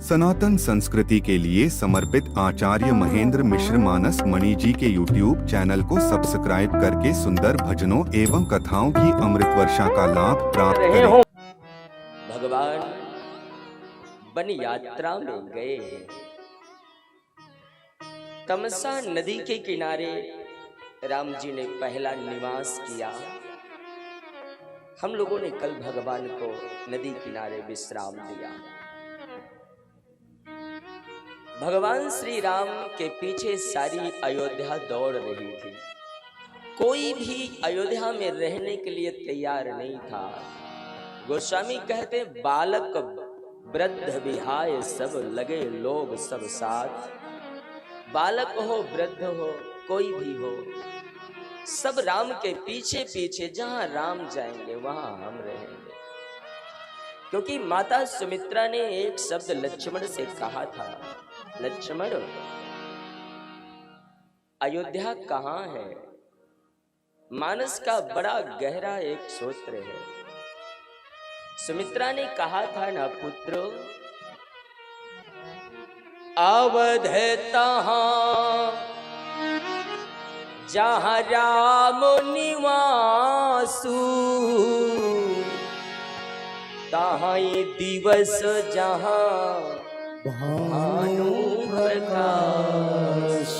सनातन संस्कृति के लिए समर्पित आचार्य महेंद्र मिश्र मानस मणि जी के YouTube चैनल को सब्सक्राइब करके सुंदर भजनों एवं कथाओं की अमृत वर्षा का लाभ प्राप्त करें। भगवान वन यात्रा में गए हैं। तमसा नदी के किनारे राम जी ने पहला निवास किया। हम लोगों ने कल भगवान को नदी किनारे विश्राम दिया। भगवान श्री राम के पीछे सारी अयोध्या दौड़ रही थी। कोई भी अयोध्या में रहने के लिए तैयार नहीं था। गोस्वामी कहते बालक वृद्ध विहाय सब लगे लोग सब साथ। बालक हो वृद्ध हो कोई भी हो, सब राम के पीछे पीछे, जहां राम जाएंगे वहां हम रहेंगे। क्योंकि माता सुमित्रा ने एक शब्द लक्ष्मण से कहा था, लक्ष्मण अयोध्या कहां है? मानस का बड़ा गहरा एक सूत्र है। सुमित्रा ने कहा था ना पुत्र, अवध तहां जहां राम निवासु, तहां दिवस जहां भानु प्रकाश।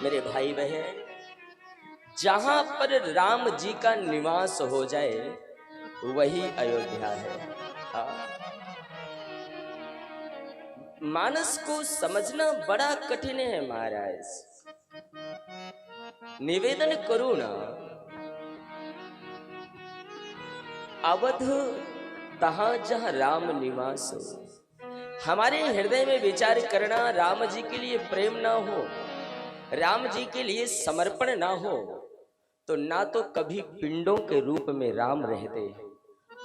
मेरे भाई बहन, जहां पर राम जी का निवास हो जाए वही अयोध्या है। मानस को समझना बड़ा कठिन है महाराज। निवेदन करूं ना, अवध तहां जहां राम निवास हो। हमारे हृदय में विचार करना, राम जी के लिए प्रेम ना हो, राम जी के लिए समर्पण ना हो, तो ना तो कभी पिंडों के रूप में राम रहते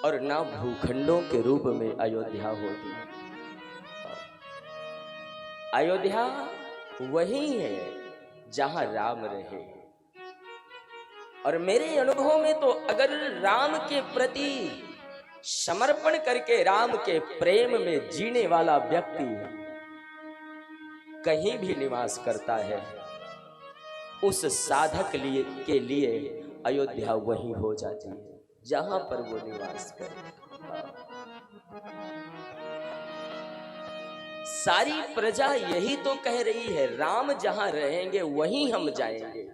और ना भूखंडों के रूप में अयोध्या होती। अयोध्या वही है जहां राम रहे। और मेरे अनुभव में तो अगर राम के प्रति समर्पण करके राम के प्रेम में जीने वाला व्यक्ति कहीं भी निवास करता है, उस साधक के लिए अयोध्या वही हो जाती है जहां पर वो निवास करे। सारी प्रजा यही तो कह रही है, राम जहां रहेंगे वहीं हम जाएंगे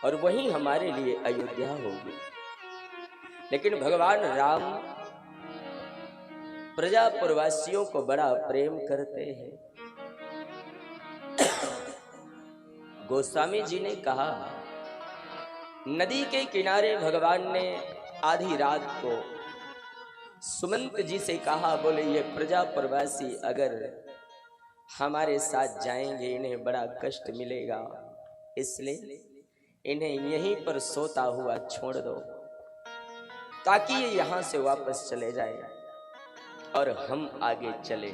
और वहीं हमारे लिए अयोध्या होगी। लेकिन भगवान राम प्रजा प्रवासियों को बड़ा प्रेम करते हैं। गोस्वामी जी ने कहा, नदी के किनारे भगवान ने आधी रात को सुमंत जी से कहा, बोले ये प्रजा प्रवासी अगर हमारे साथ जाएंगे इन्हें बड़ा कष्ट मिलेगा, इसलिए इन्हें यहीं पर सोता हुआ छोड़ दो ताकि ये यहां से वापस चले जाए और हम आगे चले।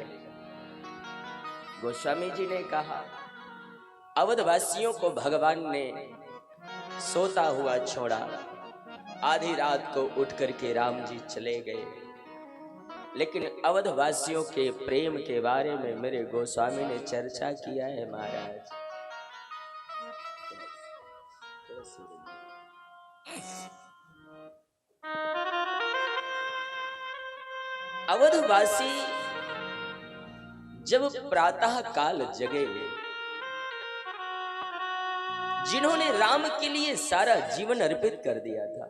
गोस्वामी जी ने कहा, अवधवासियों को भगवान ने सोता हुआ छोड़ा। आधी रात को उठ करके राम जी चले गए। लेकिन अवधवासियों के प्रेम के बारे में मेरे गोस्वामी ने चर्चा किया है महाराज। अवधवासी जब प्रातः काल जगे, जिन्होंने राम के लिए सारा जीवन अर्पित कर दिया था,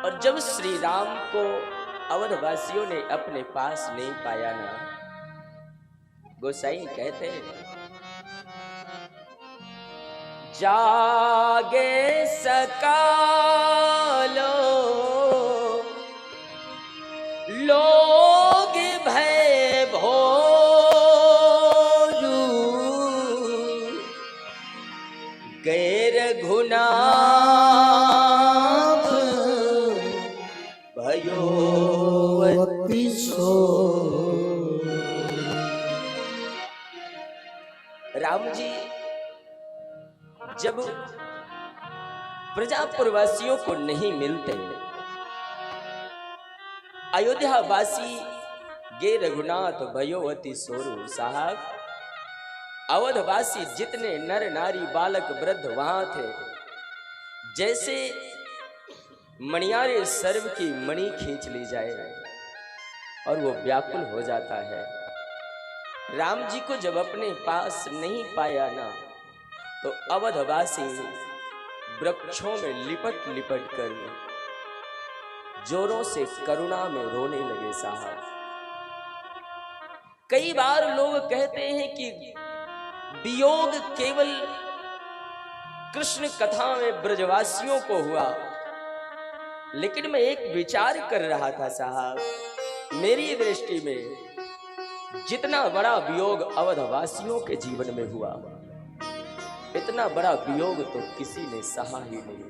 और जब श्री राम को अवधवासियों ने अपने पास नहीं पाया ना, गोसाई कहते हैं, जागे सकालो लोग भय भोरू, गैर गुनाह भयो अति सो। राम जी जब प्रजा प्रवासियों को नहीं मिलते अयोध्या वासी गे रघुनाथ भयो अति सोरू। साहब, अवधवासी जितने नर नारी बालक वृद्ध वहां थे, जैसे मणियारे सर्व की मणि खींच ली जाए और वो व्याकुल हो जाता है। राम जी को जब अपने पास नहीं पाया ना, तो अवधवासी वृक्षों में लिपट लिपट कर जोरों से करुणा में रोने लगे। साहब, कई बार लोग कहते हैं कि वियोग केवल कृष्ण कथा में ब्रजवासियों को हुआ, लेकिन मैं एक विचार कर रहा था साहब, मेरी दृष्टि में जितना बड़ा वियोग अवधवासियों के जीवन में हुआ, इतना बड़ा वियोग तो किसी ने सहा ही नहीं।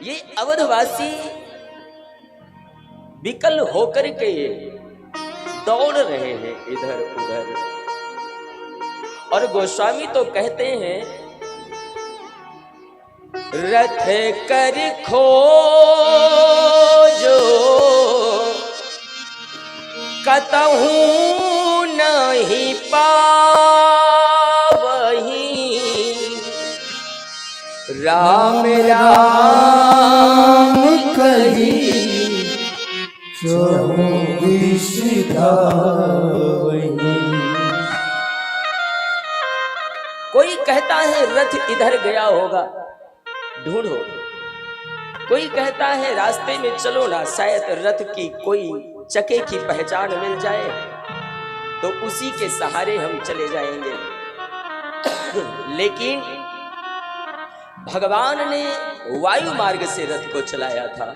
ये अवधवासी विकल होकर के दौड़ रहे हैं इधर उधर, और गोस्वामी तो कहते हैं, रथ कर खोजो कतहु नहीं पावहीं, राम राम कही कोई कहता है रथ इधर गया होगा, ढूंढो। कोई कहता है रास्ते में चलो ना, शायद रथ की कोई चके की पहचान मिल जाए तो उसी के सहारे हम चले जाएंगे। लेकिन भगवान ने वायु मार्ग से रथ को चलाया था।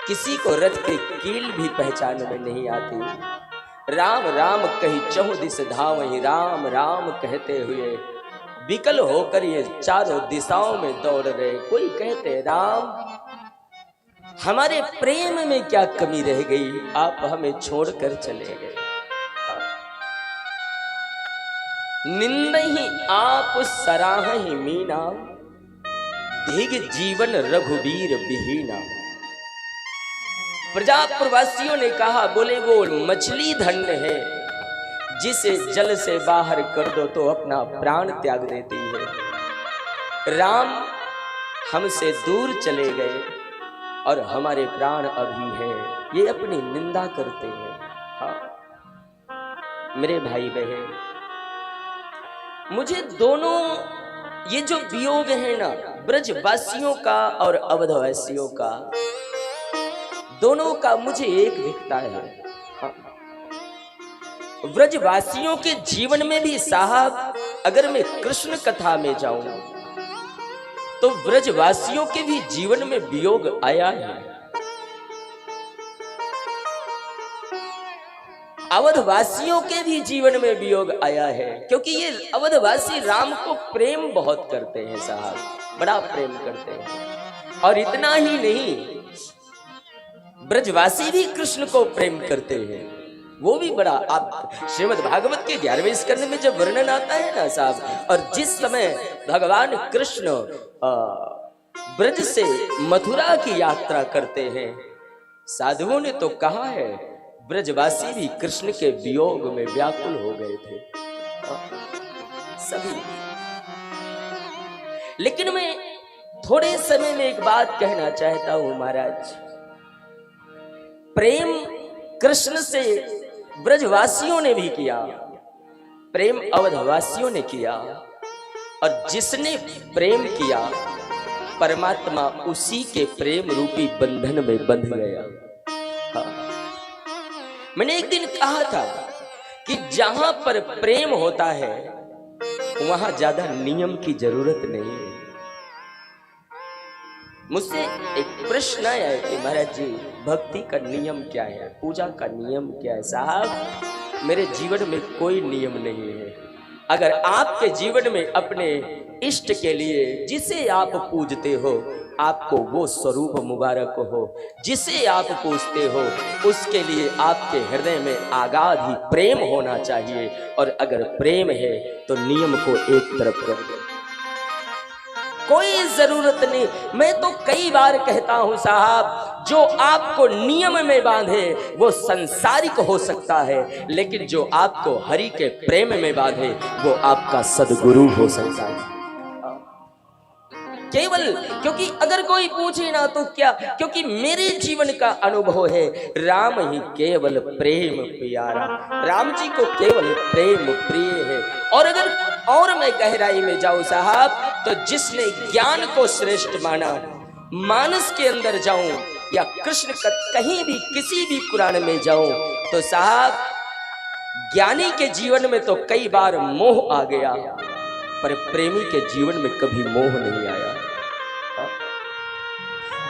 किसी को रथ के कील भी पहचान में नहीं आती। राम राम कही चहुँ दिस धावहि, राम राम कहते हुए विकल होकर ये चारों दिशाओं में दौड़ रहे। कोई कहते राम, हमारे प्रेम में क्या कमी रह गई, आप हमें छोड़कर चले गए। निंदहि आप सराहहि मीना, धिग जीवन रघुवीर बिहीना। प्रजा प्रवासियों ने कहा, बोले वो मछली धन्य है जिसे जल से बाहर कर दो तो अपना प्राण त्याग देती है। राम हमसे दूर चले गए और हमारे प्राण अभी हैं, ये अपनी निंदा करते हैं। हाँ मेरे भाई बहन, मुझे दोनों ये जो वियोग है ना, ब्रजवासियों का और अवधवासियों का, दोनों का मुझे एक दिखता है। हाँ। ब्रजवासियों के जीवन में भी साहब, अगर मैं कृष्ण कथा में जाऊं तो ब्रजवासियों के भी जीवन में वियोग आया है। अवधवासियों के भी जीवन में वियोग आया है, क्योंकि ये अवधवासी राम को प्रेम बहुत करते हैं साहब, बड़ा प्रेम करते हैं। और इतना ही नहीं, ब्रजवासी भी कृष्ण को प्रेम करते हैं, वो भी बड़ा। आप श्रीमद् भागवत के 11वें स्कंद में जब वर्णन आता है ना साहब, और जिस समय भगवान कृष्ण ब्रज से मथुरा की यात्रा करते हैं, साधुओं ने तो कहा है ब्रजवासी भी कृष्ण के वियोग में व्याकुल हो गए थे सभी। लेकिन मैं थोड़े समय में एक बात कहना चाहता हूं महाराज, प्रेम कृष्ण से ब्रजवासियों ने भी किया, प्रेम अवधवासियों ने किया, और जिसने प्रेम किया परमात्मा उसी के प्रेम रूपी बंधन में बंध गया। हाँ। मैंने एक दिन कहा था कि जहां पर प्रेम होता है वहां ज्यादा नियम की जरूरत नहीं है। मुझसे एक प्रश्न आया है कि महाराज जी, भक्ति का नियम क्या है, पूजा का नियम क्या है? साहब मेरे जीवन में कोई नियम नहीं है। अगर आपके जीवन में अपने इष्ट के लिए जिसे आप पूजते हो, आपको वो स्वरूप मुबारक हो, जिसे आप पूजते हो उसके लिए आपके हृदय में आगाध ही प्रेम होना चाहिए। और अगर प्रेम है तो नियम को एक तरफ कर दो। कोई जरूरत नहीं। मैं तो कई बार कहता हूं साहब, जो आपको नियम में बांधे वो संसारिक हो सकता है, लेकिन जो आपको हरि के प्रेम में बांधे वो आपका सदगुरु हो सकता है। केवल क्योंकि अगर कोई पूछे ना तो क्या, क्योंकि मेरे जीवन का अनुभव है, राम ही केवल प्रेम प्यारा, राम जी को केवल प्रेम प्रिय है। और अगर और मैं गहराई में जाऊं साहब, तो जिसने ज्ञान को श्रेष्ठ माना, मानस के अंदर जाऊं या कृष्ण कहीं भी किसी भी पुराण में जाऊं, तो साहब ज्ञानी के जीवन में तो कई बार मोह आ गया, पर प्रेमी के जीवन में कभी मोह नहीं आया।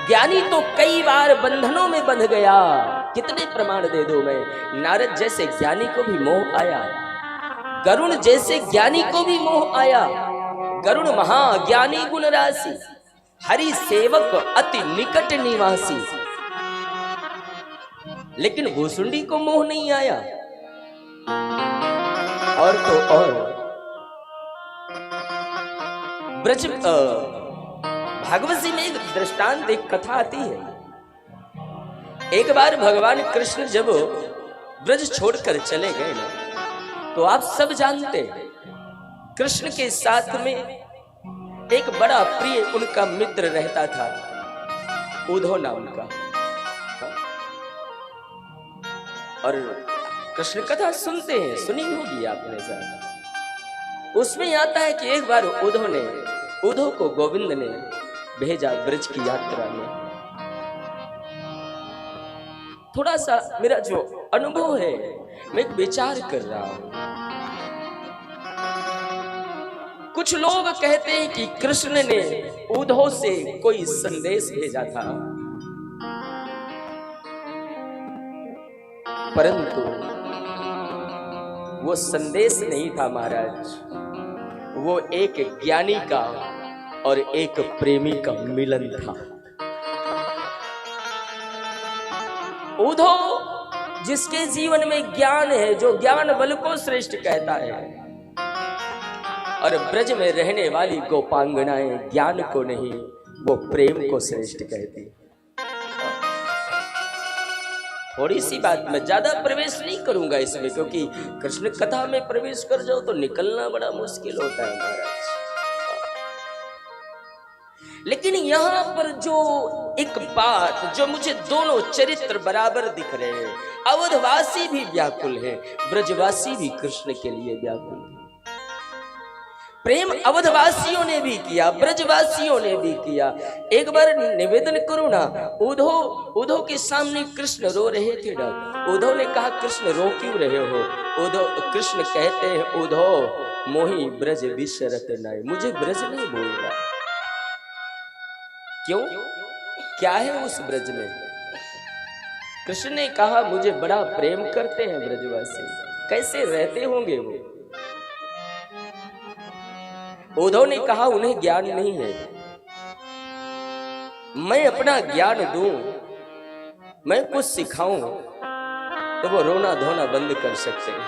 ज्ञानी तो कई बार बंधनों में बंध गया, कितने प्रमाण दे दो मैं। नारद जैसे ज्ञानी को भी मोह आया, गरुण जैसे ज्ञानी को भी मोह आया। गरुण महाज्ञानी गुण राशि, हरि सेवक अति निकट निवासी, लेकिन भूसुंडी को मोह नहीं आया। और तो और ब्रज भागवत जी में एक दृष्टांत, एक कथा आती है। एक बार भगवान कृष्ण जब ब्रज छोड़कर चले गए ना, तो आप सब जानते हैं कृष्ण के साथ में एक बड़ा प्रिय उनका मित्र रहता था, उद्धव नाम का। और कृष्ण कथा सुनते हैं, सुनी होगी आपने साथ। उसमें आता है कि एक बार उद्धव को गोविंद ने भेजा ब्रज की यात्रा में। थोड़ा सा मेरा जो अनुभव है, मैं एक विचार कर रहा हूं। कुछ लोग कहते हैं कि कृष्ण ने उद्धव से कोई संदेश भेजा था, परंतु वो संदेश नहीं था महाराज, वो एक ज्ञानी का और एक प्रेमी का मिलन था। उद्धव जिसके जीवन में ज्ञान है, जो ज्ञान बल को श्रेष्ठ कहता है, और ब्रज में रहने वाली गोपांगनाएं ज्ञान को नहीं, वो प्रेम को श्रेष्ठ कहती। थोड़ी सी बात, मैं ज्यादा प्रवेश नहीं करूंगा इसमें, क्योंकि कृष्ण कथा में प्रवेश कर जाओ तो निकलना बड़ा मुश्किल होता है महाराज। लेकिन यहां पर जो एक बात, जो मुझे दोनों चरित्र बराबर दिख रहे हैं, अवधवासी भी व्याकुल है, ब्रजवासी भी कृष्ण के लिए व्याकुल है। प्रेम अवधवासियों ने भी किया, ब्रजवासियों ने भी किया। एक बार निवेदन करो ना, उद्धव के सामने कृष्ण रो रहे थे ना, उद्धव ने कहा कृष्ण रो क्यों रहे हो? कृष्ण कहते हैं उद्धव मोहि ब्रज विसरत नहीं, मुझे ब्रज नहीं भूलना। क्यों? क्या है उस ब्रज में? कृष्ण ने कहा मुझे बड़ा प्रेम करते हैं ब्रजवासी। कैसे रहते होंगे वो? उद्धव ने कहा उन्हें ज्ञान नहीं है, मैं अपना ज्ञान दूं, मैं कुछ सिखाऊं तो वो रोना धोना बंद कर सकते हैं।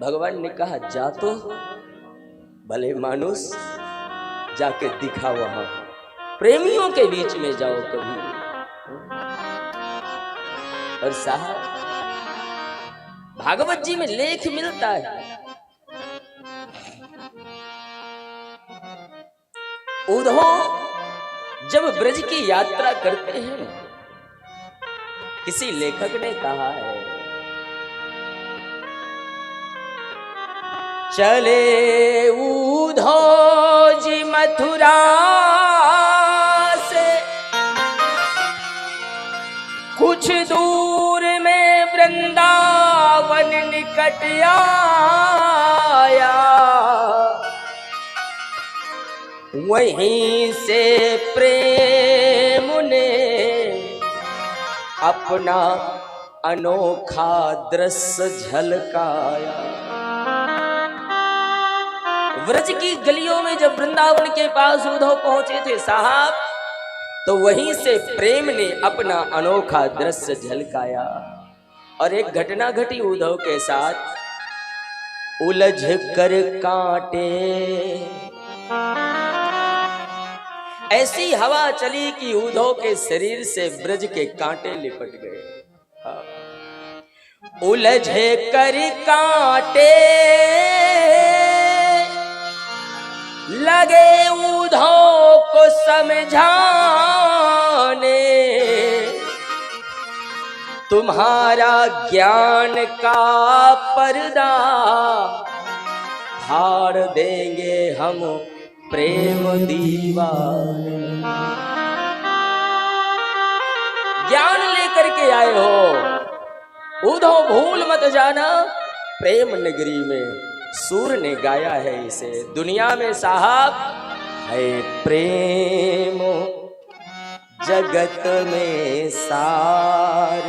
भगवान ने कहा जा तो भले मानुस, जाके दिखा वहां, प्रेमियों के बीच में जाओ कभी। और साहब भागवत जी में लेख मिलता है, उद्धव जब ब्रज की यात्रा करते हैं, किसी लेखक ने कहा है चले उद्धव जी मथुरा से, कुछ दूर में वृंदावन निकट आया, वहीं से प्रेम ने अपना अनोखा दृश्य झलकाया। व्रज की गलियों में जब वृंदावन के पास उद्धव पहुंचे थे साहब, तो वहीं से प्रेम ने अपना अनोखा दृश्य झलकाया। और एक घटना घटी उद्धव के साथ, उलझ कर कांटे ऐसी हवा चली कि उद्धव के शरीर से ब्रज के कांटे लिपट गए। उलझे कर कांटे लगे उद्धव को समझाने, तुम्हारा ज्ञान का पर्दा फाड़ देंगे हम प्रेम दीवाने। ज्ञान लेकर के आए हो उद्धव, भूल मत जाना प्रेम नगरी में सूर ने गाया है इसे। दुनिया में साहब है प्रेम जगत में सार,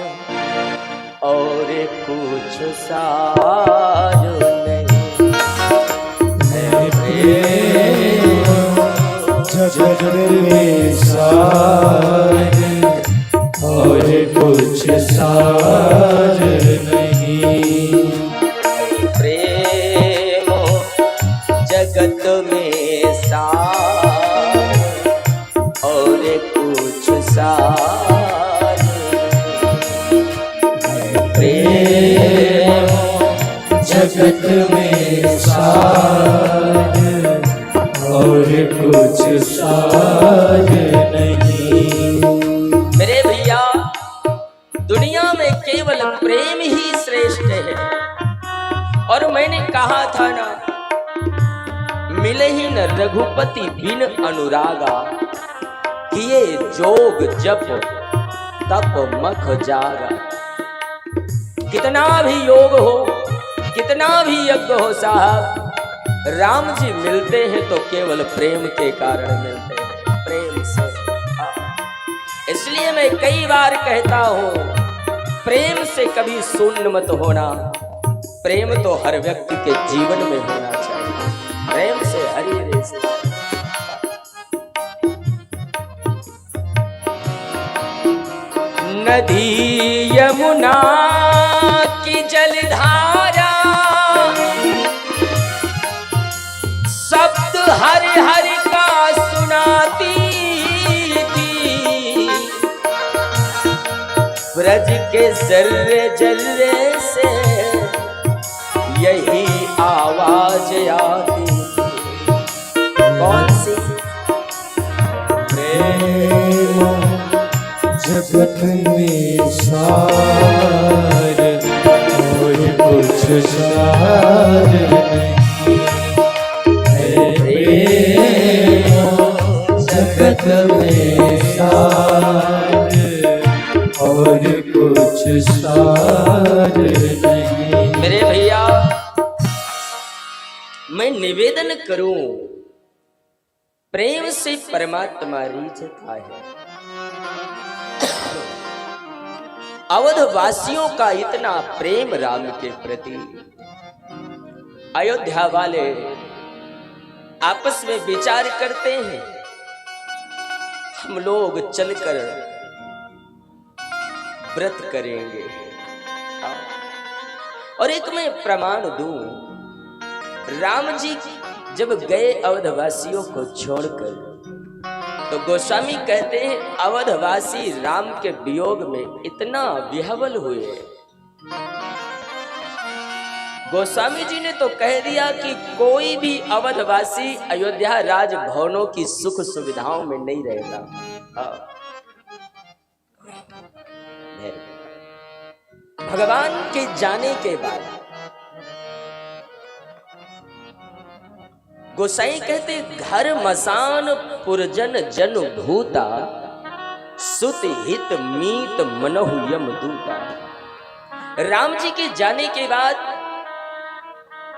और कुछ सार नहीं है प्रेम जगत में सार, और कुछ सार नहीं। प्रेम जगत में सार, और कुछ सार। प्रेम जगत में सार, और कुछ सार नहीं। मेरे भैया, दुनिया में केवल प्रेम ही श्रेष्ठ है। और मैंने कहा था ना, मिले ही न रघुपति बिन अनुरागा, किए जोग जप तप मख जागा। कितना भी योग हो, कितना भी यज्ञ हो साहब, राम जी मिलते हैं तो केवल प्रेम के कारण मिलते हैं, प्रेम से। इसलिए मैं कई बार कहता हूं, प्रेम से कभी शून्य मत होना। प्रेम तो हर व्यक्ति के जीवन में होना चाहिए। प्रेम से हरि रेस। नदी यमुना की जलधारा, शब्द हर हर का सुनाती थी। ब्रज के जर्रे जर्रे से यही आवाज आती। कौन सी? प्रेम जगत में सार, और कुछ सार नहीं। प्रेम जगत में सार, और कुछ सार नहीं। मेरे भैया, मैं निवेदन करूं, प्रेम से परमात्मा रीझता है। अवध वासियों का इतना प्रेम राम के प्रति, अयोध्या वाले आपस में विचार करते हैं, हम लोग चलकर व्रत करेंगे। और एक मैं प्रमाण दूं, राम जी जब गए अवधवासियों को छोड़कर, तो गोस्वामी कहते हैं अवधवासी राम के वियोग में इतना विह्वल हुए। गोस्वामी जी ने तो कह दिया कि कोई भी अवधवासी अयोध्या राज भवनों की सुख सुविधाओं में नहीं रहेगा। भगवान के जाने के बाद गोसाई कहते घर मसान पुरजन जन भूता, सुत हित मीत मनहु यम दूता। राम जी के जाने के बाद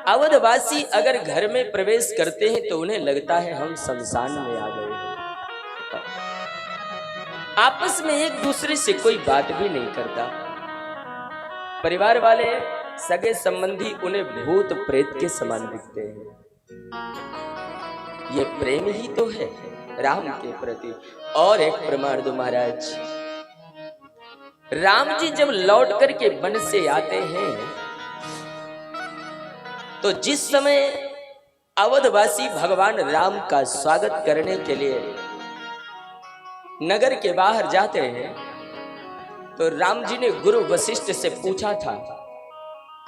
अवधवासी अगर घर में प्रवेश करते हैं तो उन्हें लगता है हम शमशान में आ गए हैं। आपस में एक दूसरे से कोई बात भी नहीं करता। परिवार वाले सगे संबंधी उन्हें भूत प्रेत के समान दिखते हैं। ये प्रेम ही तो है राम के प्रति। और एक प्रमाण दो महाराज, राम जी जब लौट करके वन से आते हैं तो जिस समय अवधवासी भगवान राम का स्वागत करने के लिए नगर के बाहर जाते हैं तो राम जी ने गुरु वशिष्ठ से पूछा था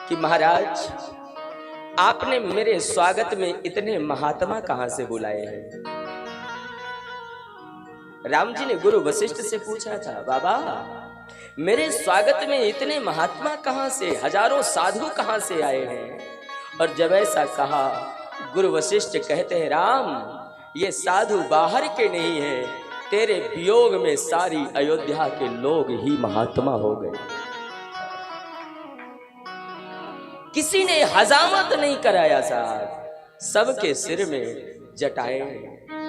कि महाराज, आपने मेरे स्वागत में इतने महात्मा कहां से बुलाए हैं? राम जी ने गुरु वशिष्ठ से पूछा था, बाबा मेरे स्वागत में इतने महात्मा कहां से, हजारों साधु कहां से आए हैं? और जब ऐसा कहा, गुरु वशिष्ठ कहते हैं, राम ये साधु बाहर के नहीं है, तेरे वियोग में सारी अयोध्या के लोग ही महात्मा हो गए। किसी ने हजामत नहीं कराया साहब, सबके सिर में जटाएं।